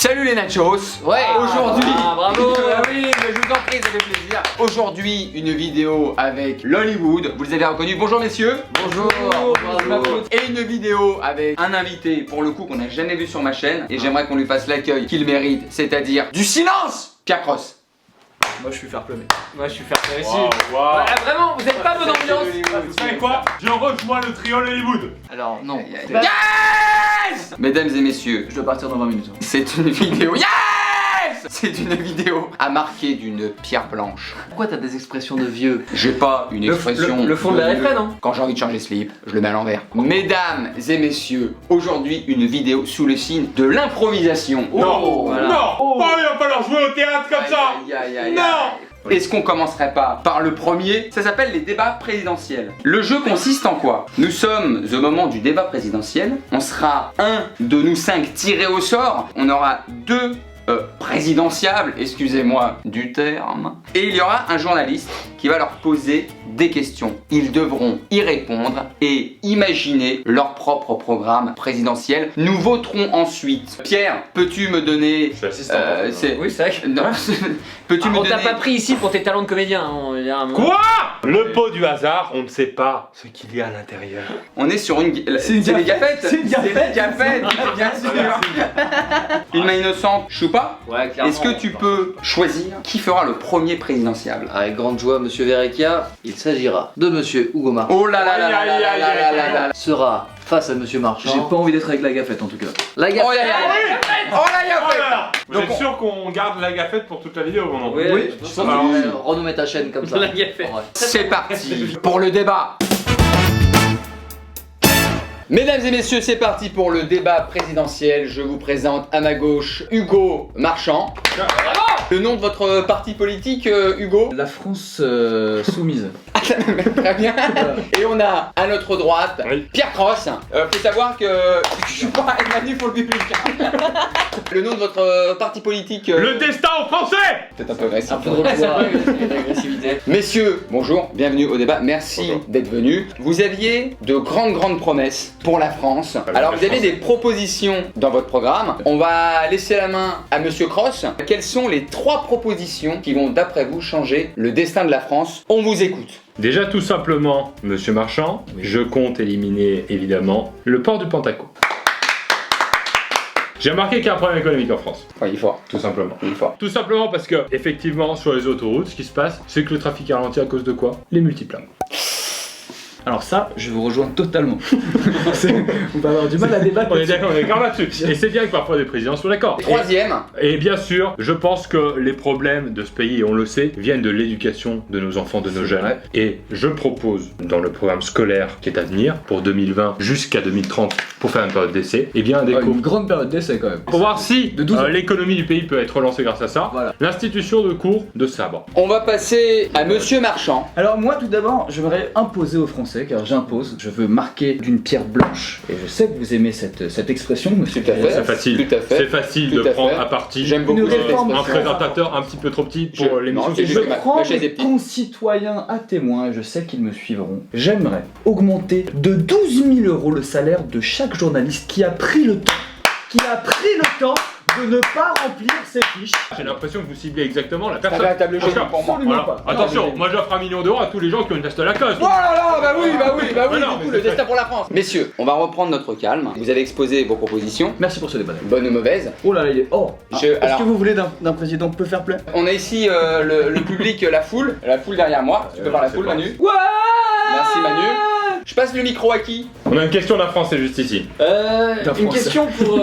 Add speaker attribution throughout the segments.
Speaker 1: Salut les nachos.
Speaker 2: Ouais.
Speaker 1: Aujourd'hui,
Speaker 2: bravo.
Speaker 1: oui, mais je vous en prie, ça fait plaisir. Aujourd'hui, une vidéo avec l'Hollywood. Vous les avez reconnus. Bonjour messieurs.
Speaker 2: Bonjour.
Speaker 1: Et une vidéo avec un invité pour le coup qu'on n'a jamais vu sur ma chaîne et j'aimerais qu'on lui fasse l'accueil qu'il mérite, c'est-à-dire du silence. Pierre Cross.
Speaker 3: Moi je suis fair play.
Speaker 2: Moi je suis fair play aussi.
Speaker 3: Wow.
Speaker 2: Vraiment, vous êtes pas bonne ambiance.
Speaker 3: Vous savez quoi? Je rejoins le trio Hollywood.
Speaker 2: Alors non.
Speaker 1: Yes. Mesdames et messieurs,
Speaker 3: Je dois partir dans 20 minutes.
Speaker 1: c'est une vidéo. Yes. C'est une vidéo à marquer d'une pierre blanche.
Speaker 2: Pourquoi t'as des expressions de vieux?
Speaker 1: J'ai pas une expression.
Speaker 2: Le fond de la refrain, non?
Speaker 1: Quand j'ai envie de changer le slip, je le mets à l'envers. Mesdames et messieurs, aujourd'hui une vidéo sous le signe de l'improvisation.
Speaker 3: Non,
Speaker 2: voilà.
Speaker 3: non. Oh, il va falloir jouer au théâtre comme ça.
Speaker 1: Aïe, aïe, aïe,
Speaker 3: Non.
Speaker 1: aïe. Est-ce qu'on commencerait pas par le premier? Ça s'appelle les débats présidentiels. Le jeu consiste en quoi? Nous sommes au moment du débat présidentiel. On sera un de nous 5 tirés au sort. On aura deux présidentiables, excusez-moi du terme. Et il y aura un journaliste qui va leur poser des questions. Ils devront y répondre et imaginer leur propre programme présidentiel. Nous voterons ensuite. Pierre, peux-tu me donner...
Speaker 3: Je suis assistant.
Speaker 2: Oui, c'est vrai.
Speaker 1: Non. Peux-tu me
Speaker 2: On
Speaker 1: donner...
Speaker 2: t'a pas pris ici pour tes talents de comédien. On va dire un moment.
Speaker 3: Quoi? Le pot du hasard, on ne sait pas ce qu'il y a à l'intérieur.
Speaker 1: On est sur une... C'est des gafettes.
Speaker 3: C'est une gafette.
Speaker 1: C'est des gafettes, bien sûr. Une main innocente, Choupa.
Speaker 2: Ouais, clairement.
Speaker 1: Est-ce que tu peux choisir qui fera le premier présidentiable?
Speaker 4: Avec grande joie, Monsieur Verrecchia, il s'agira de Monsieur Hugo Marchand.
Speaker 1: Oh là là là là là là là là là là.
Speaker 4: Sera face à Monsieur Marchand.
Speaker 3: J'ai pas
Speaker 4: envie d'être avec la gafette en tout cas. La gafette.
Speaker 1: Oh là là. Oh la gafette.
Speaker 3: Voilà. Vous
Speaker 1: Donc
Speaker 3: êtes
Speaker 1: on-
Speaker 3: sûr qu'on garde la gafette pour toute la vidéo ou non?
Speaker 2: Oui,
Speaker 4: Je
Speaker 2: je
Speaker 4: pense
Speaker 3: Alors,
Speaker 4: que renommez ta chaîne comme ça.
Speaker 2: La gafette.
Speaker 4: Ouais.
Speaker 1: C'est parti pour le débat. Mesdames et messieurs, c'est parti pour le débat présidentiel. Je vous présente à ma gauche Hugo Marchand. Le nom de votre parti politique, Hugo?
Speaker 5: La France soumise.
Speaker 1: Très bien. Et on a à notre droite
Speaker 3: Oui.
Speaker 1: Pierre Cross. Faut savoir que je suis pas Emmanuel pour le public. Le nom de votre parti politique.
Speaker 3: Le destin aux Français.
Speaker 1: C'est un peu agressif.
Speaker 4: Un peu de repoids et d'agressivité.
Speaker 1: Messieurs, bonjour, bienvenue au débat. Merci
Speaker 3: Bonjour.
Speaker 1: d'être venus. Vous aviez de grandes promesses pour la France. Alors vous avez des propositions dans votre programme. On va laisser la main à Monsieur Cross. Quelles sont les 3 propositions qui vont d'après vous changer le destin de la France? On vous écoute.
Speaker 3: Déjà tout simplement, Monsieur Marchand, je compte éliminer évidemment le port du Pentaco. J'ai remarqué qu'il y a un problème économique en France,
Speaker 1: Ouais, il est fort.
Speaker 3: tout simplement.
Speaker 1: Il est fort.
Speaker 3: Tout simplement parce que, effectivement, sur les autoroutes, ce qui se passe, c'est que le trafic a ralenti à cause de quoi? Les multiplanes.
Speaker 5: Alors ça, je vous rejoins totalement. On va avoir du mal à débattre.
Speaker 3: On est d'accord là-dessus. Et c'est bien que parfois les présidents soient d'accord.
Speaker 1: Troisième.
Speaker 3: Et bien sûr, je pense que les problèmes de ce pays, et on le sait, viennent de l'éducation de nos enfants, de nos jeunes.
Speaker 5: vrai.
Speaker 3: Et je propose, dans le programme scolaire qui est à venir, pour 2020 jusqu'à 2030, pour faire une période d'essai, et bien des cours.
Speaker 5: Une grande période d'essai quand même.
Speaker 3: Pour voir si
Speaker 5: De 12 ans.
Speaker 3: l'économie du pays peut être relancée grâce à ça,
Speaker 5: Voilà.
Speaker 3: l'institution de cours de sabre.
Speaker 1: On va passer à Monsieur Marchand.
Speaker 5: Alors moi tout d'abord, j'aimerais imposer aux Français, car j'impose, je veux marquer d'une pierre blanche. Et je sais que vous aimez cette expression, monsieur.
Speaker 1: Tout à fait.
Speaker 3: C'est facile.
Speaker 1: Tout à fait.
Speaker 3: C'est facile
Speaker 1: Tout
Speaker 3: de
Speaker 1: à
Speaker 3: prendre
Speaker 1: fait.
Speaker 3: à partie
Speaker 1: J'aime beaucoup
Speaker 5: Une
Speaker 1: cette
Speaker 5: réforme
Speaker 3: un
Speaker 1: expression.
Speaker 3: présentateur un petit peu trop petit pour l'émission.
Speaker 1: Non, c'est
Speaker 5: Et
Speaker 1: juste
Speaker 5: je
Speaker 1: que ma
Speaker 5: prends
Speaker 1: chaise est
Speaker 5: mes
Speaker 1: petite.
Speaker 5: concitoyens à témoin, et je sais qu'ils me suivront. J'aimerais augmenter de 12 000 € le salaire de chaque journaliste qui a pris le temps de ne pas remplir ses fiches.
Speaker 3: J'ai l'impression que vous ciblez exactement la
Speaker 1: C'est un
Speaker 3: personne.
Speaker 1: véritable jeu
Speaker 3: Oscar,
Speaker 1: pour moi.
Speaker 5: Absolument
Speaker 3: Voilà.
Speaker 5: pas.
Speaker 3: Attention,
Speaker 5: Non, mais-
Speaker 3: moi j'offre 1 million d'euros à tous les gens qui ont une veste à la cause.
Speaker 1: Oh là là, bah oui,
Speaker 3: non,
Speaker 1: du coup,
Speaker 3: mais
Speaker 1: le
Speaker 3: c'est
Speaker 1: destin pour la France. Messieurs, on va reprendre notre calme. Vous avez exposé vos propositions,
Speaker 5: Merci pour ce débat.
Speaker 1: bonnes ou mauvaises.
Speaker 5: Oh là là, il est hors.
Speaker 1: Je- alors-
Speaker 5: Est-ce que vous voulez d'un président peu fair play?
Speaker 1: On a ici le public, la foule derrière moi. Tu peux voir la
Speaker 3: c'est
Speaker 1: foule,
Speaker 3: pas-
Speaker 1: Manu.
Speaker 5: Ouais.
Speaker 1: Merci, Manu. Je passe le micro à qui?
Speaker 3: On a une question de la France, c'est juste ici.
Speaker 5: D'un
Speaker 2: Une
Speaker 5: Français.
Speaker 2: question pour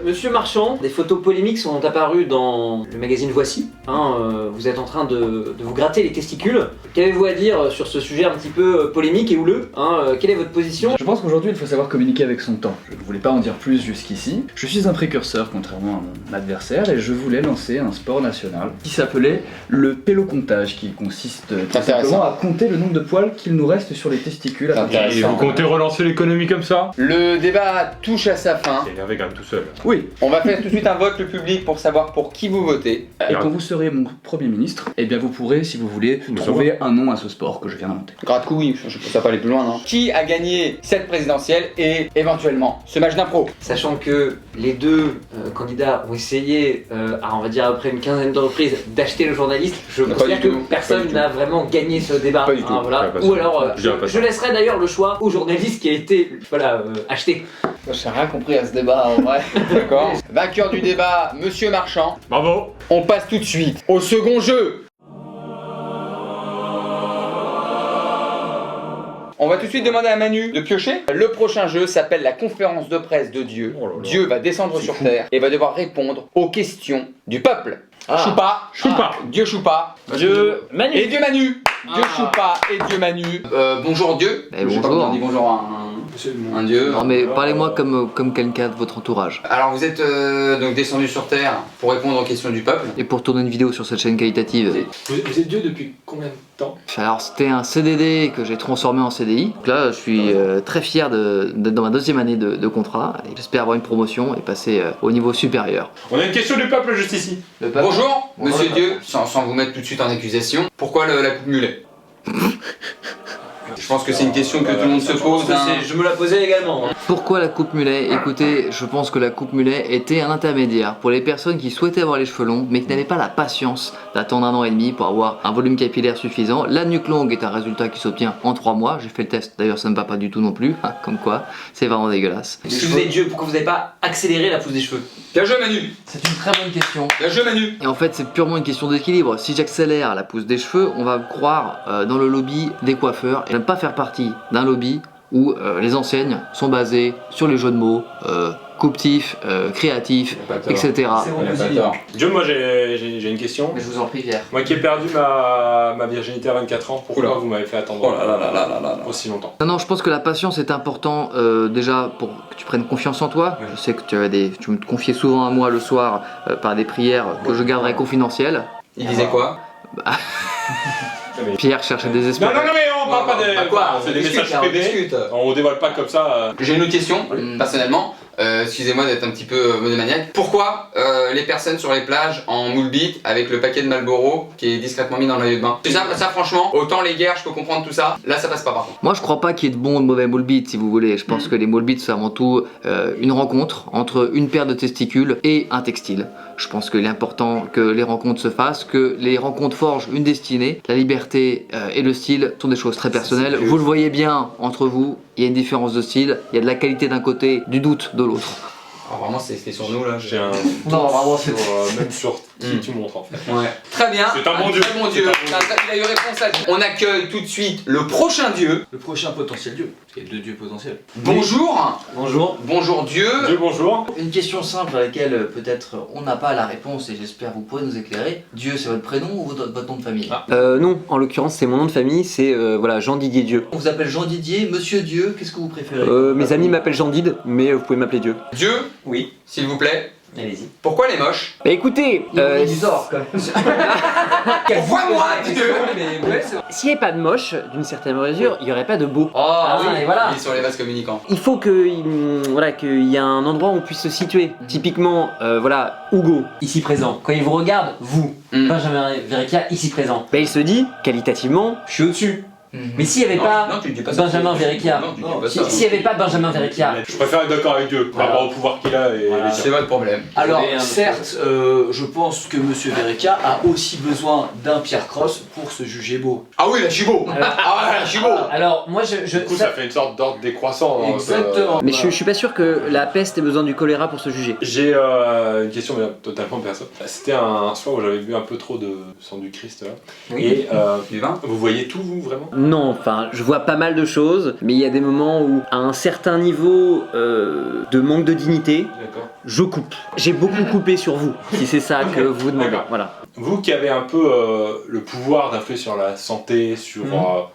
Speaker 2: Monsieur Marchand. Des photos polémiques sont apparues dans le magazine Voici. Vous êtes en train de vous gratter les testicules. Qu'avez-vous à dire sur ce sujet un petit peu polémique et houleux? Quelle est votre position?
Speaker 5: Je pense qu'aujourd'hui il faut savoir communiquer avec son temps. Je ne voulais pas en dire plus jusqu'ici. Je suis un précurseur contrairement à mon adversaire et je voulais lancer un sport national qui s'appelait le pélocomptage qui consiste tout
Speaker 1: Intéressant.
Speaker 5: simplement à compter le nombre de poils qu'il nous reste sur les testicules à partir
Speaker 3: Et vous comptez relancer l'économie comme ça?
Speaker 1: Le débat touche à sa fin.
Speaker 3: C'est énervé quand même tout seul.
Speaker 5: Oui,
Speaker 1: On va faire tout de suite un vote le public pour savoir pour qui vous votez.
Speaker 5: et quand vous serez mon Premier ministre, eh bien vous pourrez, si vous voulez,
Speaker 3: Nous
Speaker 5: trouver un nom à ce sport que je viens d'inventer.
Speaker 1: Gratte-cou, oui, je peux ça pas aller plus loin, non. Qui a gagné cette présidentielle et éventuellement ce match d'impro?
Speaker 2: Sachant que les deux candidats ont essayé, on va dire après une quinzaine de reprises, d'acheter le journaliste, je
Speaker 1: Pas
Speaker 2: considère
Speaker 1: du
Speaker 2: que
Speaker 1: tout,
Speaker 2: personne
Speaker 1: pas du
Speaker 2: n'a vraiment gagné ce débat.
Speaker 1: Pas du tout.
Speaker 2: Voilà.
Speaker 3: Je dirais pas
Speaker 2: Ou
Speaker 3: ça.
Speaker 2: alors,
Speaker 3: Je dirais pas
Speaker 2: je
Speaker 3: ça.
Speaker 2: laisserai d'ailleurs le choix au journaliste qui a été acheté.
Speaker 4: J'ai rien compris à ce débat en vrai.
Speaker 1: D'accord. Vainqueur du débat, Monsieur Marchand.
Speaker 3: Bravo!
Speaker 1: On passe tout de suite au second jeu. On va tout de suite demander à Manu de piocher. Le prochain jeu s'appelle la conférence de presse de Dieu.
Speaker 3: Oh là là.
Speaker 1: Dieu va descendre sur terre et va devoir répondre aux questions du peuple. Choupa,
Speaker 3: Choupa.
Speaker 1: Dieu Choupa,
Speaker 2: Dieu Manu.
Speaker 1: et Dieu Manu. Dieu Choupa et Dieu Manu. Bonjour Dieu.
Speaker 4: Eh,
Speaker 1: Je sais pas
Speaker 4: bonjour.
Speaker 1: comment on dit bonjour à un Dieu.
Speaker 4: Non mais parlez-moi comme quelqu'un de votre entourage.
Speaker 1: Alors vous êtes donc descendu sur terre pour répondre aux questions du peuple.
Speaker 4: Et pour tourner une vidéo sur cette chaîne qualitative.
Speaker 6: Vous êtes Dieu depuis combien de temps?
Speaker 4: Alors c'était un CDD que j'ai transformé en CDI. Donc là je suis très fier d'être dans ma deuxième année de contrat. Et j'espère avoir une promotion et passer au niveau supérieur.
Speaker 3: On a une question du peuple juste ici.
Speaker 4: Le peuple-
Speaker 1: Bonjour,
Speaker 4: Bonjour,
Speaker 1: Monsieur
Speaker 4: le
Speaker 1: Dieu, sans vous mettre tout de suite en accusation. Pourquoi la coupe mulet? Je pense que c'est une question que tout le monde se pose. Hein.
Speaker 2: Je me la posais également.
Speaker 4: Pourquoi la coupe mulet? Écoutez, je pense que la coupe mulet était un intermédiaire pour les personnes qui souhaitaient avoir les cheveux longs mais qui n'avaient pas la patience d'attendre 1 an et demi pour avoir un volume capillaire suffisant. La nuque longue est un résultat qui s'obtient en 3 mois. J'ai fait le test, d'ailleurs ça ne va pas du tout non plus. Comme quoi, c'est vraiment dégueulasse.
Speaker 2: Si vous êtes Dieu, pourquoi vous n'avez pas accéléré la pousse des cheveux?
Speaker 1: Bien joué Manu.
Speaker 4: C'est une très bonne question.
Speaker 1: Bien joué Manu.
Speaker 4: Et en fait, c'est purement une question d'équilibre. Si j'accélère la pousse des cheveux, on va me croire dans le lobby des coiffeurs. Et je n'aime pas faire partie d'un lobby où les enseignes sont basées sur les jeux de mots, couptifs, créatifs, etc.
Speaker 3: Dieu, moi j'ai une question.
Speaker 4: Mais je vous en prie, Pierre.
Speaker 3: Moi qui ai perdu ma virginité à 24 ans, pourquoi
Speaker 1: Oula.
Speaker 3: vous m'avez fait attendre
Speaker 1: Oh là là là là là là.
Speaker 3: aussi longtemps?
Speaker 4: Non, je pense que la patience est important déjà pour que tu prennes confiance en toi. Je sais que tu me confiais souvent à moi le soir par des prières que je garderai confidentielles.
Speaker 1: Il disait quoi?
Speaker 4: Pierre cherchait désespérément.
Speaker 3: Non, mais on parle pas des.
Speaker 1: Quoi?
Speaker 3: C'est des messages privés. On dévoile pas comme ça.
Speaker 1: J'ai une autre question,
Speaker 4: Mm.
Speaker 1: personnellement. Excusez-moi d'être un petit peu monomaniaque. Pourquoi les personnes sur les plages en moule bite avec le paquet de Marlboro qui est discrètement mis dans le maillot de bain? Ça franchement, autant les guerres, je peux comprendre tout ça. Là, ça passe pas par contre.
Speaker 4: Moi, je crois pas qu'il y ait de bons ou de mauvais moule beats, si vous voulez. Je pense que les moule beats, c'est avant tout une rencontre entre une paire de testicules et un textile. Je pense qu'il est important que les rencontres se fassent, que les rencontres forgent une destinée. La liberté et le style sont des choses très personnelles. Vous le voyez bien entre vous, il y a une différence de style. Il y a de la qualité d'un côté, du doute de l'autre.
Speaker 1: Alors vraiment, c'était sur nous là.
Speaker 3: J'ai un.
Speaker 4: Non, vraiment,
Speaker 3: sur, même sur qui tu montres en fait.
Speaker 1: Ouais. Très bien.
Speaker 3: C'est un bon Dieu.
Speaker 1: Très bon Dieu.
Speaker 3: C'est un bon Dieu.
Speaker 1: Il a eu réponse à tout. On accueille tout de suite le prochain Dieu.
Speaker 5: Le prochain potentiel dieu, parce qu'il y a 2 dieux potentiels.
Speaker 1: Bonjour.
Speaker 2: Bonjour.
Speaker 1: Bonjour Dieu.
Speaker 3: Dieu, bonjour.
Speaker 4: Une question simple à laquelle peut-être on n'a pas la réponse et j'espère vous pourrez nous éclairer. Dieu, c'est votre prénom ou votre nom de famille?
Speaker 2: Non, en l'occurrence, c'est mon nom de famille, c'est Jean-Didier Dieu.
Speaker 4: On vous appelle Jean Didier, Monsieur Dieu, qu'est-ce que vous préférez?
Speaker 2: Mes amis m'appellent Jean-Did, mais vous pouvez m'appeler Dieu.
Speaker 1: Dieu,
Speaker 2: Oui.
Speaker 1: s'il vous plaît.
Speaker 2: Allez-y.
Speaker 1: Pourquoi les moches?
Speaker 2: Bah écoutez,
Speaker 4: du sort quand même.
Speaker 1: Envoie-moi Dieu.
Speaker 2: s'il n'y avait pas de moche, d'une certaine mesure, il n'y aurait pas de beau.
Speaker 1: Oh
Speaker 2: oui. Et voilà.
Speaker 1: Il est sur les vases communicants.
Speaker 2: Il faut qu'il y ait un endroit où on puisse se situer. Typiquement, Hugo, ici présent. Quand il vous regarde, vous,
Speaker 1: Mm.
Speaker 2: Benjamin Verrecchia, ici présent. Bah il se dit, qualitativement, je suis au-dessus. Mais s'il n'y avait pas
Speaker 1: Non, tu dis pas ça.
Speaker 2: Benjamin Verrecchia,
Speaker 1: Non, tu dis pas ça.
Speaker 2: s'il n'y avait pas Benjamin Verrecchia,
Speaker 3: Je préfère être d'accord avec Dieu par rapport au pouvoir qu'il a et
Speaker 2: Voilà.
Speaker 3: les
Speaker 1: C'est votre problème.
Speaker 5: Alors,
Speaker 2: Vous avez un-
Speaker 5: certes, je pense que Monsieur Verrecchia a aussi besoin d'un Pierre Cross pour se juger beau.
Speaker 1: Ah oui, là je suis beau. Ah là je suis beau.
Speaker 2: alors moi je
Speaker 3: Du coup, ça fait une sorte d'ordre décroissant. hein,
Speaker 5: Exactement.
Speaker 2: mais je suis pas sûr que la peste ait besoin du choléra pour se juger.
Speaker 3: J'ai une question mais totalement perso. C'était un soir où j'avais bu un peu trop de sang du Christ là.
Speaker 2: Oui.
Speaker 3: Et
Speaker 1: Du vin.
Speaker 3: vous voyez tout vous vraiment?
Speaker 2: Non, enfin, je vois pas mal de choses, mais il y a des moments où, à un certain niveau de manque de dignité,
Speaker 3: D'accord.
Speaker 2: je coupe. J'ai beaucoup coupé sur vous, si c'est ça que vous demandez.
Speaker 3: D'accord.
Speaker 2: Voilà.
Speaker 3: Vous qui avez un peu le pouvoir d'influer sur la santé, sur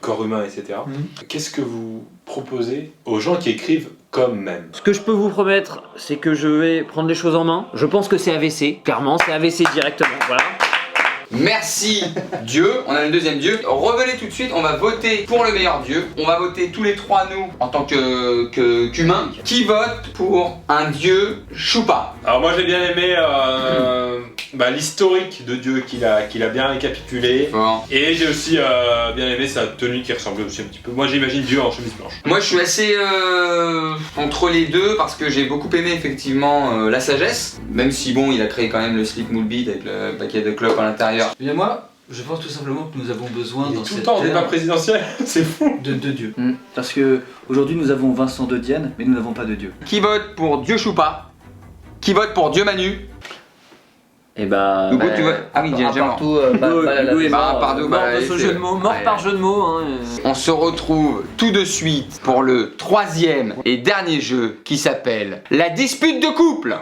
Speaker 3: corps humain, etc. Qu'est-ce que vous proposez aux gens qui écrivent comme même?
Speaker 2: Ce que je peux vous promettre, c'est que je vais prendre les choses en main. Je pense que c'est AVC, clairement, c'est AVC directement, voilà.
Speaker 1: Merci Dieu, on a le deuxième Dieu. Revenez tout de suite, on va voter pour le meilleur Dieu. On va voter tous les trois nous, en tant qu'humains. Qui vote pour un Dieu choupa?
Speaker 3: Alors moi j'ai bien aimé l'historique de Dieu qu'il a bien récapitulé.
Speaker 1: Bon.
Speaker 3: Et j'ai aussi bien aimé sa tenue qui ressemblait aussi un petit peu. Moi j'imagine Dieu en chemise blanche.
Speaker 1: Moi je suis assez entre les deux parce que j'ai beaucoup aimé effectivement la sagesse. Même si bon, il a créé quand même le Slick Moulbit avec le paquet de clopes à l'intérieur.
Speaker 5: Eh bien moi, je pense tout simplement que nous avons besoin
Speaker 3: Il est
Speaker 5: dans
Speaker 3: tout le
Speaker 5: cette
Speaker 3: temps en débat
Speaker 5: terre
Speaker 3: présidentiel, c'est fou.
Speaker 5: de Dieu.
Speaker 4: Mm.
Speaker 5: Parce que aujourd'hui nous avons Vincent de Dienne, mais nous n'avons pas de Dieu.
Speaker 1: Qui vote pour Dieu choupa? Qui vote pour Dieu Manu?
Speaker 4: Et bah.
Speaker 1: Hugo, tu votes? Ah oui, il est déjà mort.
Speaker 4: Partout, pardon,
Speaker 2: Mort de ce jeu de mots, mort par jeu de mots. Hein.
Speaker 1: On se retrouve tout de suite pour le troisième et dernier jeu qui s'appelle la dispute de couple.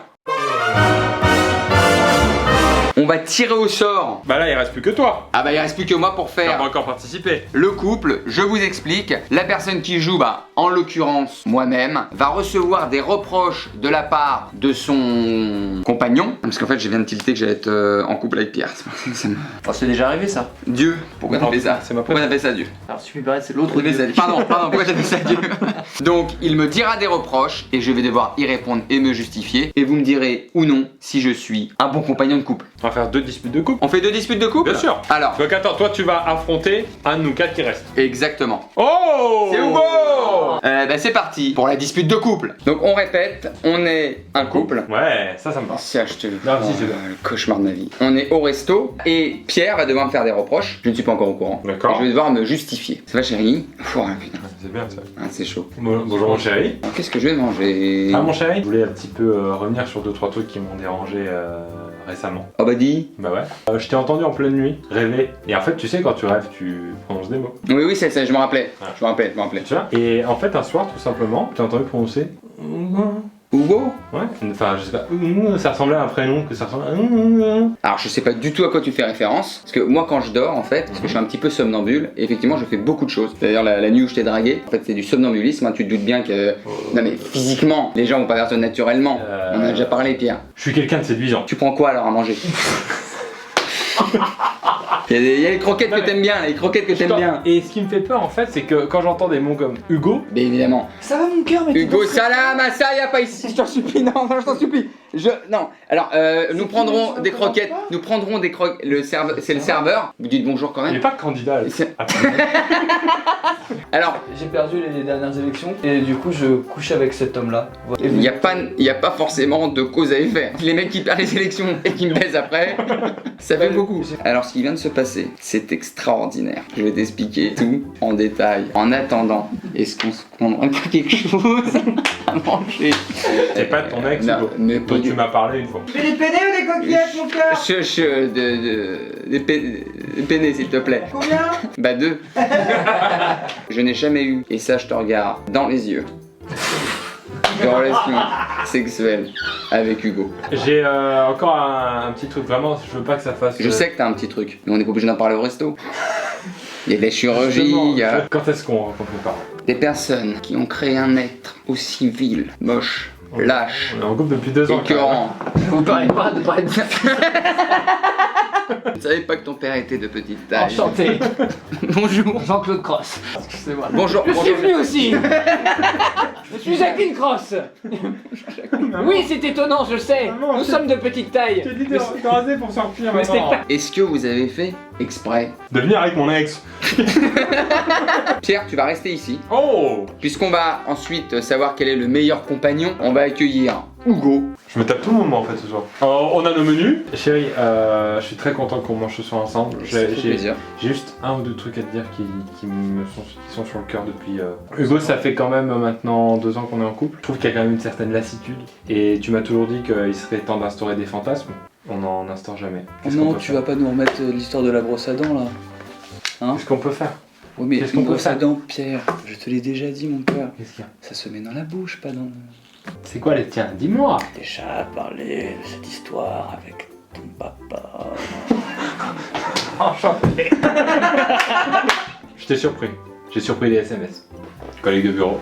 Speaker 1: On va tirer au sort.
Speaker 3: Bah là il reste plus que toi.
Speaker 1: Ah bah il reste plus que moi pour
Speaker 3: T'as
Speaker 1: faire
Speaker 3: pas encore participé.
Speaker 1: le couple. Je vous explique. La personne qui joue, en l'occurrence moi-même, va recevoir des reproches de la part de son compagnon. Parce qu'en fait je viens de tilter que j'allais être en couple avec Pierre.
Speaker 4: Oh, c'est déjà arrivé ça.
Speaker 1: Dieu, pourquoi t'as fait ça?
Speaker 3: C'est ma
Speaker 1: Pourquoi t'as fait ça Dieu?
Speaker 4: Alors, si tu me permets, c'est l'autre.
Speaker 1: Pourquoi t'as fait ça, Dieu? Pardon, pourquoi t'as fait ça Dieu? Donc il me dira des reproches et je vais devoir y répondre et me justifier. Et vous me direz ou non si je suis un bon compagnon de couple.
Speaker 3: On va faire 2 disputes de couple.
Speaker 1: On fait 2 disputes de couple?
Speaker 3: Bien sûr.
Speaker 1: Alors,
Speaker 3: Donc attends, toi tu vas affronter un de nous 4 qui reste.
Speaker 1: exactement.
Speaker 3: Oh
Speaker 1: C'est Hugo. C'est parti pour la dispute de couple. Donc on répète, on est un couple.
Speaker 3: Ouais, ça me va.
Speaker 1: Ça, je te
Speaker 3: Non, si, c'est bien.
Speaker 1: le cauchemar de ma vie. On est au resto et Pierre va devoir me faire des reproches. Je ne suis pas encore au courant.
Speaker 3: D'accord.
Speaker 1: Et je vais devoir me justifier. Ça va chérie? Putain,
Speaker 3: C'est bien ça.
Speaker 1: c'est chaud.
Speaker 3: Bonjour mon chéri.
Speaker 1: Alors, qu'est-ce que je vais manger?
Speaker 3: Ah mon chéri. Je voulais un petit peu revenir sur 2-3 trucs qui m'ont dérangé récemment.
Speaker 1: Oh bah dis.
Speaker 3: Bah ouais. Je t'ai entendu en pleine nuit rêver. Et en fait, tu sais, quand tu rêves, tu prononces des mots.
Speaker 1: Oui, c'est ça, je me rappelais.
Speaker 3: Ouais.
Speaker 1: Je me rappelais.
Speaker 3: Tu vois? Et en fait, un soir, tout simplement, tu as entendu prononcer.
Speaker 1: Hugo?
Speaker 3: Ouais. Enfin, je sais pas. Ça ressemblait à un prénom, que ça ressemblait à.
Speaker 1: Alors je sais pas du tout à quoi tu fais référence, parce que moi quand je dors en fait, parce que je suis un petit peu somnambule, et effectivement je fais beaucoup de choses. D'ailleurs la nuit où je t'ai dragué, en fait c'est du somnambulisme, hein, tu te doutes bien que... Non mais physiquement, les gens vont pas faire ça naturellement. On en a déjà parlé Pierre.
Speaker 3: Je suis quelqu'un de séduisant.
Speaker 1: Tu prends quoi alors à manger? Il y a les croquettes que t'aimes bien, les croquettes que t'aimes bien.
Speaker 3: Et ce qui me fait peur en fait, c'est que quand j'entends des mots comme Hugo,
Speaker 1: Mais évidemment.
Speaker 5: Ça va mon cœur, mais
Speaker 1: Hugo Salam, ça y a pas ici, je t'en supplie, non, je t'en supplie. Non, alors nous prendrons des croquettes, c'est le serveur, vous dites bonjour quand
Speaker 3: il
Speaker 1: même.
Speaker 3: est pas candidat.
Speaker 1: C'est- Alors,
Speaker 5: j'ai perdu les dernières élections et du coup je couche avec cet homme-là. Et
Speaker 1: il n'y a pas forcément de cause à effet. Les mecs qui perdent les élections et qui me baisent après, ça fait beaucoup. Alors ce qui vient de se passer, c'est extraordinaire. Je vais t'expliquer tout en détail. En attendant, est-ce qu'on se prendrait pas quelque chose à manger?
Speaker 3: C'est pas ton ex,
Speaker 1: Non,
Speaker 3: Hugo.
Speaker 1: mais pas
Speaker 3: dont
Speaker 1: du
Speaker 3: tu m'as parlé une fois.
Speaker 7: Tu fais des penne ou des coquillettes, mon cœur?
Speaker 1: Des peinés s'il te plaît.
Speaker 7: Combien?
Speaker 1: Bah 2. Je n'ai jamais eu, et ça je te regarde dans les yeux, de relation sexuelle avec Hugo.
Speaker 3: J'ai encore un petit truc, vraiment, je veux pas que ça fasse.
Speaker 1: Je sais que t'as un petit truc, mais on n'est pas obligé d'en parler au resto. Il y a des chirurgies,
Speaker 3: Justement,
Speaker 1: il y a
Speaker 3: Quand est-ce qu'on rencontre mes parents?
Speaker 1: des personnes qui ont créé un être aussi vil, moche, lâche,
Speaker 3: On est en couple depuis 2 ans. quand même.
Speaker 1: écœurant.
Speaker 2: Vous parlez pas de parler de
Speaker 1: Je ne savais pas que ton père était de petite taille.
Speaker 2: Enchanté.
Speaker 1: Bonjour.
Speaker 2: Jean-Claude Cross. Excusez-moi.
Speaker 1: Bonjour.
Speaker 2: Je suis
Speaker 1: bonjour.
Speaker 2: venu aussi. Je suis Jacqueline Cross. Oui, c'est étonnant, je sais.
Speaker 3: Maman,
Speaker 2: Nous
Speaker 3: je-
Speaker 2: sommes de petite taille.
Speaker 3: Je t'ai dit de raser pour sortir
Speaker 2: Mais
Speaker 3: maintenant.
Speaker 1: Est-ce que vous avez fait exprès?
Speaker 3: De venir avec mon ex.
Speaker 1: Pierre, tu vas rester ici.
Speaker 3: Oh.
Speaker 1: Puisqu'on va ensuite savoir quel est le meilleur compagnon, on va accueillir Hugo.
Speaker 3: Je me tape tout le monde en fait ce soir. On a nos menus. Chérie, je suis très content qu'on mange ce soir ensemble.
Speaker 1: Ça fait plaisir.
Speaker 3: J'ai juste un ou deux trucs à te dire qui sont sur le cœur depuis. Hugo, ça fait quand même maintenant 2 ans qu'on est en couple. Je trouve qu'il y a quand même une certaine lassitude. Et tu m'as toujours dit qu'il serait temps d'instaurer des fantasmes. On n'en instaure jamais. Qu'est-ce qu'on
Speaker 5: non,
Speaker 3: peut
Speaker 5: tu
Speaker 3: faire
Speaker 5: vas pas nous remettre l'histoire de la brosse à dents là.
Speaker 3: Qu'est-ce qu'on peut faire?
Speaker 5: Oui, mais
Speaker 3: Qu'est-ce qu'on
Speaker 5: une
Speaker 3: peut
Speaker 5: brosse à
Speaker 3: faire
Speaker 5: dents, Pierre, je te l'ai déjà dit, mon cœur.
Speaker 3: Qu'est-ce qu'il y a?
Speaker 5: Ça se met dans la bouche, pas dans le.
Speaker 3: C'est quoi les tiens? Dis-moi.
Speaker 5: Déjà parlé de cette histoire avec ton papa.
Speaker 3: Enchanté. Je t'ai surpris. J'ai surpris les SMS. Collègue de bureau,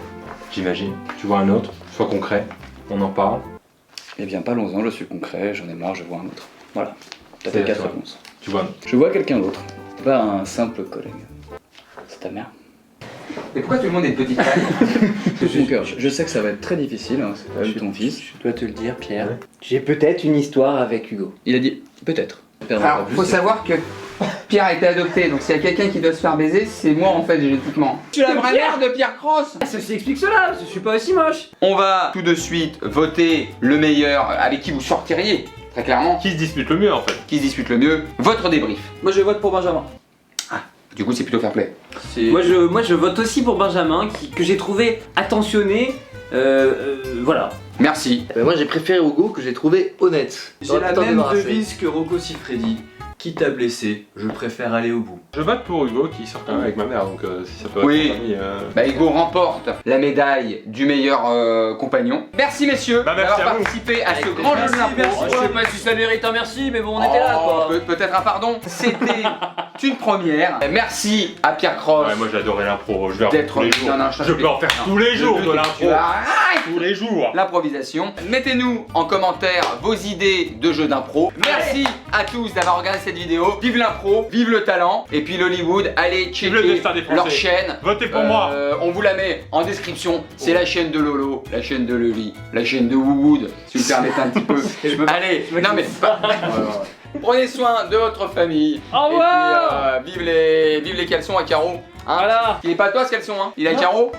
Speaker 3: j'imagine. Tu vois un autre, sois concret, on en parle.
Speaker 5: Eh bien, parlons-en, je suis concret, j'en ai marre, je vois un autre. Voilà. T'as
Speaker 3: C'est
Speaker 5: fait 4
Speaker 3: toi.
Speaker 5: réponses.
Speaker 3: Tu vois.
Speaker 5: Je vois quelqu'un d'autre, pas un simple collègue. C'est ta mère.
Speaker 1: Et pourquoi tout le monde est de petite taille?
Speaker 5: Mon cœur, je sais que ça va être très difficile, hein, c'est pas ton fils.
Speaker 2: Je dois te le dire, Pierre. J'ai peut-être une histoire avec Hugo.
Speaker 5: Il a dit peut-être.
Speaker 1: Alors, faut savoir que Pierre a été adopté, donc s'il y a quelqu'un qui doit se faire baiser, c'est moi en fait génétiquement. Je suis la vraie mère de Pierre Cross.
Speaker 2: Ceci explique cela, je suis pas aussi moche.
Speaker 1: On va tout de suite voter le meilleur avec qui vous sortiriez, très clairement.
Speaker 3: Qui se dispute le mieux en fait?
Speaker 1: Qui se dispute le mieux? Votre débrief.
Speaker 5: Moi je vote pour Benjamin.
Speaker 1: Du coup, c'est plutôt fair play.
Speaker 2: Moi je vote aussi pour Benjamin, que j'ai trouvé attentionné. Voilà.
Speaker 1: Merci.
Speaker 4: Moi j'ai préféré Hugo que j'ai trouvé honnête.
Speaker 5: J'ai
Speaker 4: J'aurais
Speaker 5: la
Speaker 4: pu t'en
Speaker 5: même
Speaker 4: débarrasser.
Speaker 5: devise que Rocco Siffredi. Quitte à blesser, je préfère aller au bout.
Speaker 3: Je vote pour Hugo qui sort quand même avec ma mère, donc si ça peut être
Speaker 1: Oui.
Speaker 3: mon ami,
Speaker 1: Bah, Hugo remporte la médaille du meilleur compagnon. Merci messieurs
Speaker 3: Bah, merci
Speaker 1: d'avoir
Speaker 3: à vous.
Speaker 1: participé à ce grand jeu de l'impro.
Speaker 2: Je sais pas si ça mérite un merci, mais bon, on était là quoi.
Speaker 1: Peut-être un pardon. C'était une première. Merci à Pierre Cross
Speaker 3: Ouais, moi j'ai adoré l'impro, je vais en faire
Speaker 1: d'être
Speaker 3: tous les jours.
Speaker 1: Non, non,
Speaker 3: Je peux en faire tous les jours de l'impro. Tous les jours.
Speaker 1: L'improvisation. Mettez-nous en commentaire vos idées de jeux d'impro. Merci à tous d'avoir regardé cette vidéo. Vive l'impro, vive le talent. Et puis l'Hollywood, allez
Speaker 3: le
Speaker 1: checker
Speaker 3: destin des Français.
Speaker 1: leur chaîne.
Speaker 3: Votez pour moi.
Speaker 1: On vous la met en description. C'est la chaîne de Lolo, la chaîne de Loli, la chaîne de Woowood, si vous permettez un petit peu. Allez, non mais pas. Prenez soin de votre famille.
Speaker 2: Au revoir.
Speaker 1: Et puis, vive les caleçons à carreaux. Hein.
Speaker 2: Voilà.
Speaker 1: Il est pas à toi ce caleçon, hein. Il est à carreaux.